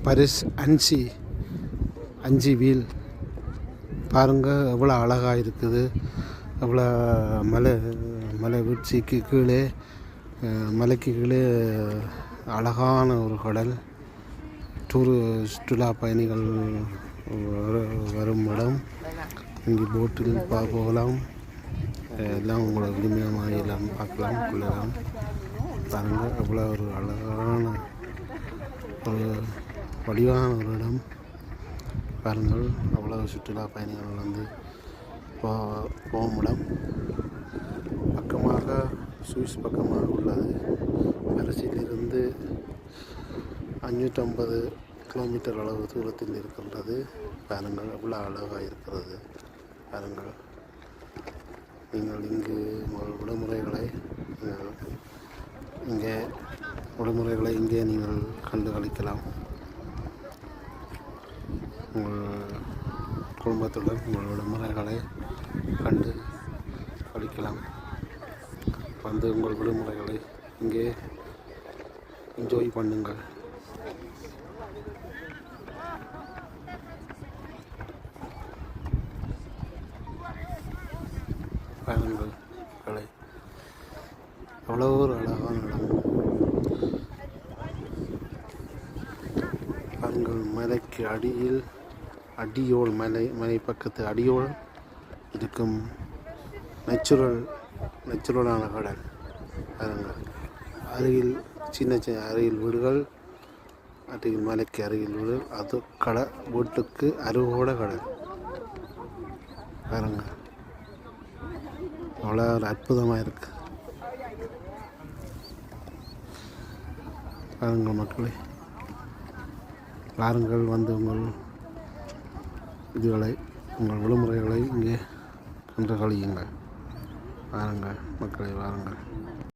பரிஸ் அஞ்சு அஞ்சு வீல் பாருங்கள் எவ்வளோ அழகாக இருக்குது. எவ்வளோ மலை வீழ்ச்சிக்கு கீழே மலைக்கு கீழே அழகான ஒரு கடல். சுற்றுலா பயணிகள் வரும் இடம். இங்கே போட்டில் போகலாம், எல்லாம் உங்களை விரும்பியமாக எல்லாம் பார்க்கலாம் கொள்ளலாம். பாருங்கள் எவ்வளோ ஒரு அழகான ஒரு வடிவான ஒரு இடம். பாருங்கள் அவ்வளோ சுற்றுலா பயணிகள் வந்து போகும் இடம். பக்கமாக சுவிஸ் பக்கமாக உள்ளது. பரிசிலிருந்து 550 கிலோமீட்டர் அளவு தூரத்தில் இருக்கின்றது. பாருங்கள் எவ்வளோ அழகாக இருக்கிறது. பாருங்கள் நீங்கள் இங்கு உங்கள் விடுமுறைகளை இங்கே நீங்கள் கண்டு கழிக்கலாம். உங்கள் குடும்பத்துடன் உங்கள் விடுமுறைகளை கண்டு கழிக்கலாம். வந்து உங்கள் விடுமுறைகளை இங்கே என்ஜாய் பண்ணுங்கள். பாருங்கள் கலை எவ்வளோ ஒரு அழகான இடம். பாருங்கள் மலைக்கு அடியோல் மலை பக்கத்து அடியோல் இருக்கும் நேச்சுரலான கடல். பாருங்கள் அருகில் சின்ன அருகில் வீடுகள், அருகில் மலைக்கு அருகில் வீடு, அது வீட்டுக்கு அருகோட கடல். பாருங்கள் அவ்வளோ ஒரு அற்புதமாக இருக்குது. பாருங்கள் மக்களே, வாருங்கள் வந்து உங்கள் விடுமுறைகளை இங்கே கண்டு கழியுங்கள். வாருங்கள் மக்களே, வாருங்கள்.